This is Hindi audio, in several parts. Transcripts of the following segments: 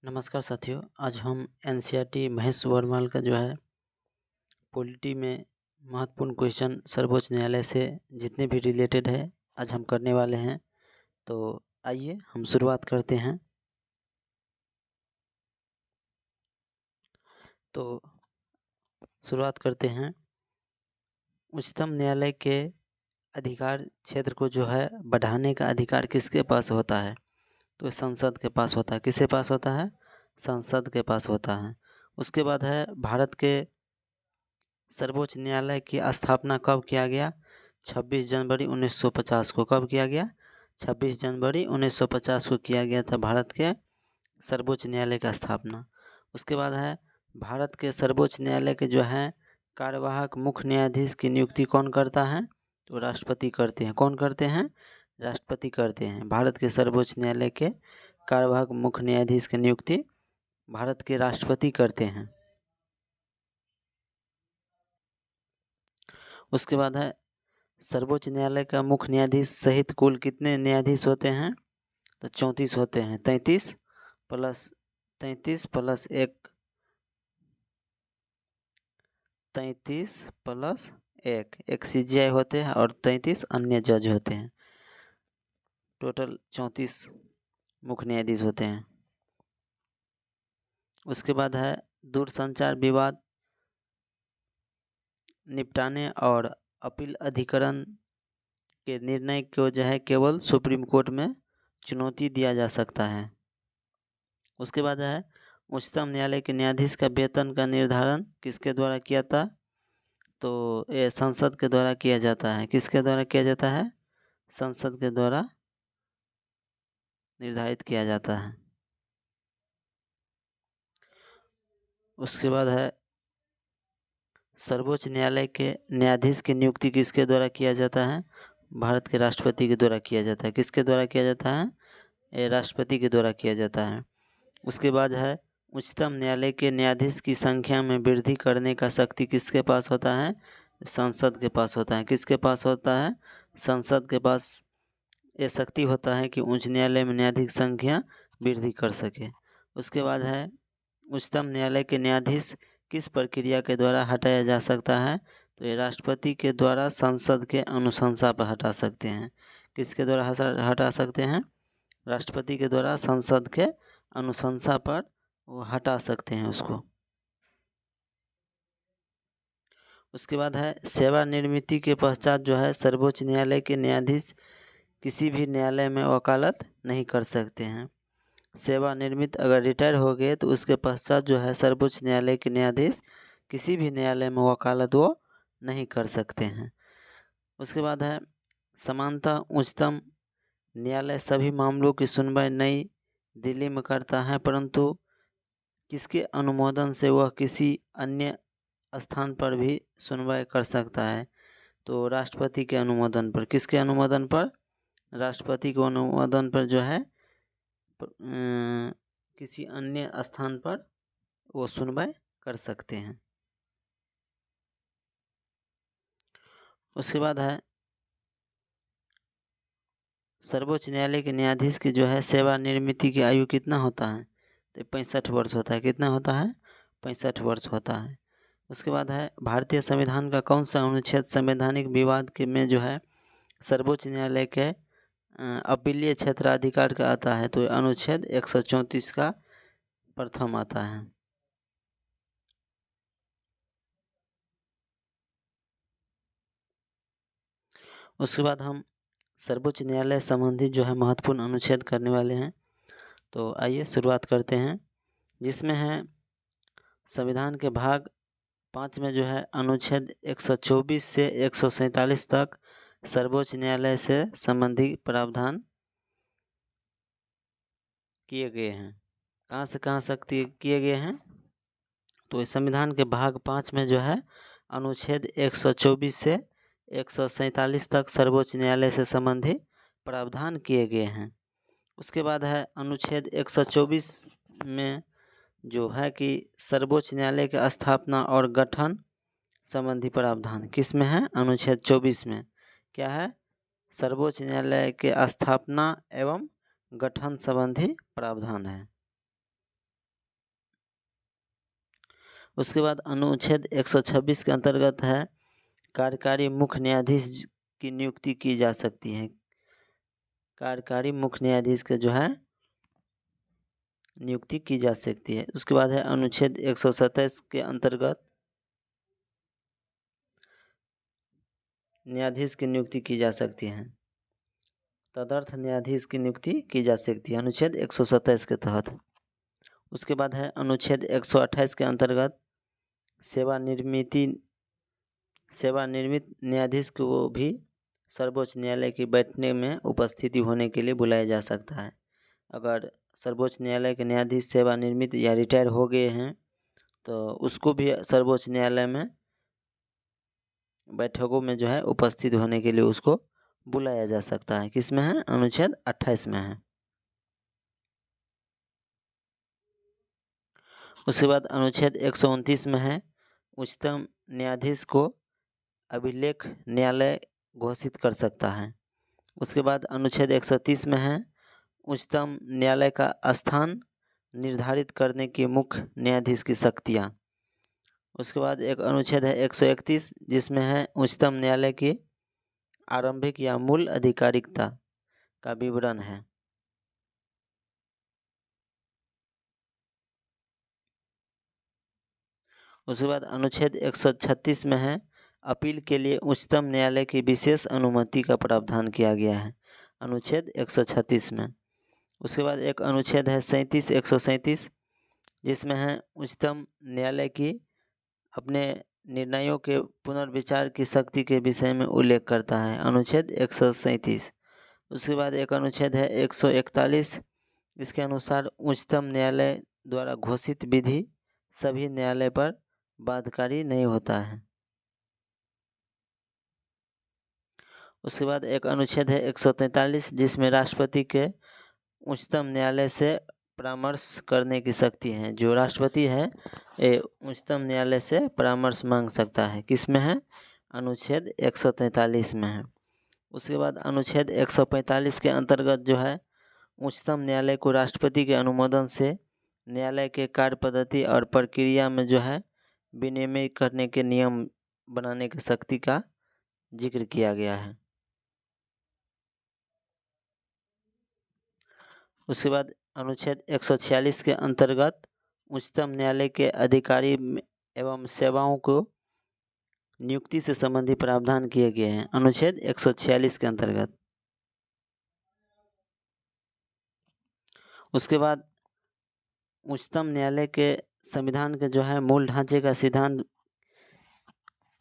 नमस्कार साथियों, आज हम एनसीईआरटी महेश वर्माल का जो है पॉलिटी में महत्वपूर्ण क्वेश्चन सर्वोच्च न्यायालय से जितने भी रिलेटेड है आज हम करने वाले हैं। तो आइए हम शुरुआत करते हैं। शुरुआत करते हैं। उच्चतम न्यायालय के अधिकार क्षेत्र को जो है बढ़ाने का अधिकार किसके पास होता है? तो संसद के पास होता है। किसके पास होता है? संसद के पास होता है। उसके बाद है भारत के सर्वोच्च न्यायालय की स्थापना कब किया गया? 26 जनवरी 1950 को। कब किया गया? 26 जनवरी 1950 को किया गया था भारत के सर्वोच्च न्यायालय का स्थापना। उसके बाद है भारत के सर्वोच्च न्यायालय के जो है कार्यवाहक मुख्य न्यायाधीश की नियुक्ति कौन करता है? तो राष्ट्रपति करते हैं। कौन करते हैं? राष्ट्रपति करते हैं। भारत के सर्वोच्च न्यायालय के कार्यवाहक मुख्य न्यायाधीश की नियुक्ति भारत के राष्ट्रपति करते हैं। उसके बाद है सर्वोच्च न्यायालय का मुख्य न्यायाधीश सहित कुल कितने न्यायाधीश होते हैं? तो 34 होते हैं। 33 प्लस 33 प्लस 1 33 प्लस 1 सीजीआई होते हैं और 33 अन्य जज होते हैं। टोटल 34 मुख्य न्यायाधीश होते हैं। उसके बाद है दूरसंचार विवाद निपटाने और अपील अधिकरण के निर्णय को जो है केवल सुप्रीम कोर्ट में चुनौती दिया जा सकता है। उसके बाद है उच्चतम न्यायालय के न्यायाधीश का वेतन का निर्धारण किसके द्वारा किया था? तो ये संसद के द्वारा किया जाता है। किसके द्वारा किया जाता है? संसद के द्वारा निर्धारित किया जाता है। उसके बाद है सर्वोच्च न्यायालय के न्यायाधीश की नियुक्ति किसके द्वारा किया जाता है? भारत के राष्ट्रपति के द्वारा किया जाता है। किसके द्वारा किया जाता है? ये राष्ट्रपति के द्वारा किया जाता है। उसके बाद है उच्चतम न्यायालय के न्यायाधीश की संख्या में वृद्धि करने का शक्ति किसके पास होता है? संसद के पास होता है। किसके पास होता है? संसद के पास ये शक्ति होता है कि उच्च न्यायालय में न्यायाधीश संख्या वृद्धि कर सके। उसके बाद है उच्चतम न्यायालय के न्यायाधीश किस प्रक्रिया के द्वारा हटाया जा सकता है? तो ये राष्ट्रपति के द्वारा संसद के अनुशंसा पर हटा सकते हैं। किसके द्वारा हटा सकते हैं? राष्ट्रपति के द्वारा संसद के अनुशंसा पर वो हटा सकते हैं उसको। उसके बाद है सेवानिवृत्ति के पश्चात जो है सर्वोच्च न्यायालय के न्यायाधीश किसी भी न्यायालय में वकालत नहीं कर सकते हैं। सेवानिवृत्त अगर रिटायर हो गए तो उसके पश्चात जो है सर्वोच्च न्यायालय के न्यायाधीश किसी भी न्यायालय में वकालत वो नहीं कर सकते हैं। उसके बाद है समानतः उच्चतम न्यायालय सभी मामलों की सुनवाई नई दिल्ली में करता है, परंतु किसके अनुमोदन से वह किसी अन्य स्थान पर भी सुनवाई कर सकता है? तो राष्ट्रपति के अनुमोदन पर। किसके अनुमोदन पर? राष्ट्रपति के अनुमोदन पर जो है किसी अन्य स्थान पर वो सुनवाई कर सकते हैं। उसके बाद है सर्वोच्च न्यायालय के न्यायाधीश की जो है सेवानिवृत्ति की आयु कितना होता है? तो 65 वर्ष होता है। कितना होता है? 65 वर्ष होता है। उसके बाद है भारतीय संविधान का कौन सा अनुच्छेद संवैधानिक विवाद के में जो है सर्वोच्च न्यायालय के अपीलीय क्षेत्राधिकार का आता है? तो अनुच्छेद 134 का प्रथम आता है। उसके बाद हम सर्वोच्च न्यायालय संबंधी जो है महत्वपूर्ण अनुच्छेद करने वाले हैं। तो आइए शुरुआत करते हैं, जिसमें है संविधान के भाग 5 में जो है अनुच्छेद 124 से 147 तक सर्वोच्च न्यायालय से संबंधित प्रावधान किए गए हैं। कहाँ से कहाँ तक किए गए हैं? तो इस संविधान के भाग 5 में जो है अनुच्छेद 124 से 147 तक सर्वोच्च न्यायालय से संबंधित प्रावधान किए गए हैं। उसके बाद है अनुच्छेद 124 में जो है कि सर्वोच्च न्यायालय के स्थापना और गठन संबंधी प्रावधान किस में है? अनुच्छेद 24 में। क्या है? सर्वोच्च न्यायालय के स्थापना एवं गठन संबंधी प्रावधान है। उसके बाद अनुच्छेद 126 के अंतर्गत है कार्यकारी मुख्य न्यायाधीश की नियुक्ति की जा सकती है। कार्यकारी मुख्य न्यायाधीश के जो है नियुक्ति की जा सकती है। उसके बाद है अनुच्छेद 127 के अंतर्गत न्यायाधीश की नियुक्ति की जा सकती है। तदर्थ न्यायाधीश की नियुक्ति की जा सकती है अनुच्छेद 127 के तहत। उसके बाद है अनुच्छेद 128 के अंतर्गत सेवानिवृत्त न्यायाधीश को भी सर्वोच्च न्यायालय की बैठने में उपस्थिति होने के लिए बुलाया जा सकता है। अगर सर्वोच्च न्यायालय के न्यायाधीश सेवानिवृत्त या रिटायर हो गए हैं तो उसको भी सर्वोच्च न्यायालय में बैठकों में जो है उपस्थित होने के लिए उसको बुलाया जा सकता है। किस में है? अनुच्छेद 28 में है। उसके बाद अनुच्छेद 129 में है उच्चतम न्यायाधीश को अभिलेख न्यायालय घोषित कर सकता है। उसके बाद अनुच्छेद 130 में है उच्चतम न्यायालय का स्थान निर्धारित करने की मुख्य न्यायाधीश की शक्तियाँ। उसके बाद एक अनुच्छेद है 131 जिसमें है उच्चतम न्यायालय की आरंभिक या मूल आधिकारिकता का विवरण है। उसके बाद अनुच्छेद 136 में है अपील के लिए उच्चतम न्यायालय की विशेष अनुमति का प्रावधान किया गया है अनुच्छेद 136 में। उसके बाद एक अनुच्छेद है 137 जिसमें है उच्चतम न्यायालय की अपने निर्णयों के पुनर्विचार की शक्ति के विषय में उल्लेख करता है अनुच्छेद 137। उसके बाद एक अनुच्छेद है 141 इसके अनुसार उच्चतम न्यायालय द्वारा घोषित विधि सभी न्यायालय पर बाध्यकारी नहीं होता है। उसके बाद एक अनुच्छेद है 143 जिसमें राष्ट्रपति के उच्चतम न्यायालय से परामर्श करने की शक्ति है। जो राष्ट्रपति है ये उच्चतम न्यायालय से परामर्श मांग सकता है। किस में है? अनुच्छेद 143 में है। उसके बाद अनुच्छेद 145 के अंतर्गत जो है उच्चतम न्यायालय को राष्ट्रपति के अनुमोदन से न्यायालय के कार्य पद्धति और प्रक्रिया में जो है विनियमन करने के नियम बनाने की शक्ति का जिक्र किया गया है। उसके बाद अनुच्छेद 146 के अंतर्गत उच्चतम न्यायालय के अधिकारी एवं सेवाओं को नियुक्ति से संबंधी प्रावधान किए गए हैं अनुच्छेद 146 के अंतर्गत। उसके बाद उच्चतम न्यायालय के संविधान के जो है मूल ढांचे का सिद्धांत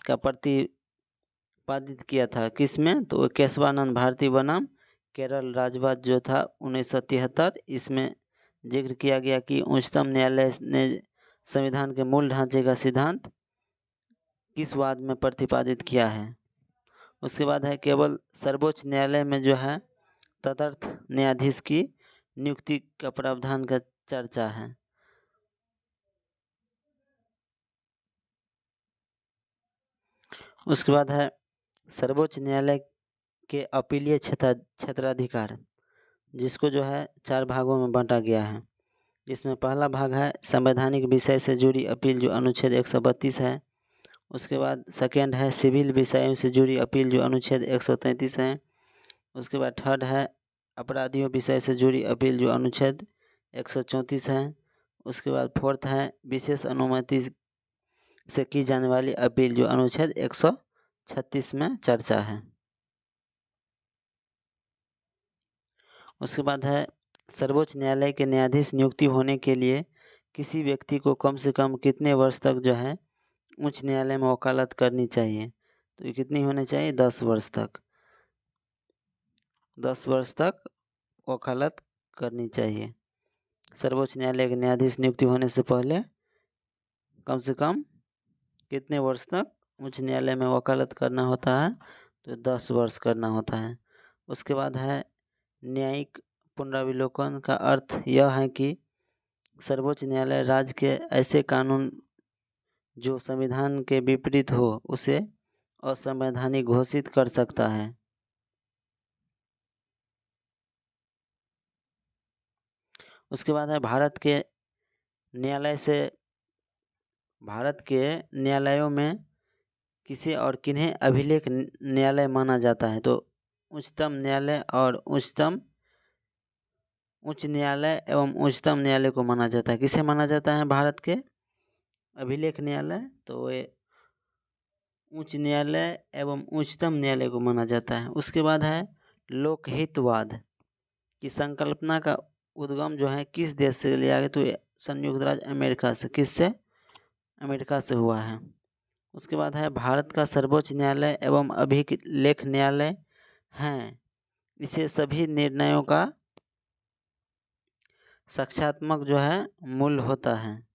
का प्रतिपादित किया था। किस में? तो केशवानंद भारती बनाम केरल राज्यवाद जो था 1973 इसमें जिक्र किया गया कि उच्चतम न्यायालय ने संविधान के मूल ढांचे का सिद्धांत किस वाद में प्रतिपादित किया है। उसके बाद है केवल सर्वोच्च न्यायालय में जो है तदर्थ न्यायाधीश की नियुक्ति का प्रावधान का चर्चा है। उसके बाद है सर्वोच्च न्यायालय के अपीलीय क्षेत्राधिकार जिसको जो है 4 भागों में बांटा गया है। जिसमें पहला भाग है संवैधानिक विषय से जुड़ी अपील जो अनुच्छेद 132 है। उसके बाद सेकेंड है सिविल विषयों से जुड़ी अपील जो अनुच्छेद 133 है। उसके बाद थर्ड है अपराधियों विषय से जुड़ी अपील जो अनुच्छेद 134 है। उसके बाद फोर्थ है विशेष अनुमति से की जाने वाली अपील जो अनुच्छेद 136 में चर्चा है। उसके बाद है सर्वोच्च न्यायालय के न्यायाधीश नियुक्ति होने के लिए किसी व्यक्ति को कम से कम कितने वर्ष तक जो है उच्च न्यायालय में वकालत करनी चाहिए? तो ये कितनी होनी चाहिए? 10 वर्ष तक। 10 वर्ष तक वकालत करनी चाहिए। सर्वोच्च न्यायालय के न्यायाधीश नियुक्ति होने से पहले कम से कम कितने वर्ष तक उच्च न्यायालय में वकालत करना होता है? तो 10 वर्ष करना होता है। उसके बाद है न्यायिक पुनरावलोकन का अर्थ यह है कि सर्वोच्च न्यायालय राज्य के ऐसे कानून जो संविधान के विपरीत हो उसे असंवैधानिक घोषित कर सकता है। उसके बाद है भारत के न्यायालय से भारत के न्यायालयों में किसे और किन्हें अभिलेख न्यायालय माना जाता है? तो उच्चतम न्यायालय और उच्च न्यायालय एवं उच्चतम न्यायालय को माना जाता है। किसे माना जाता है भारत के अभिलेख न्यायालय? तो ये उच्च न्यायालय एवं उच्चतम न्यायालय को माना जाता है। उसके बाद है लोकहितवाद की संकल्पना का उद्गम जो है किस देश से लिया गया? तो ये संयुक्त राज्य अमेरिका से। किससे? अमेरिका से हुआ है। उसके बाद है भारत का सर्वोच्च न्यायालय एवं अभिलेख न्यायालय हैं। इसे सभी निर्णयों का साक्षात्मक जो है मूल होता है।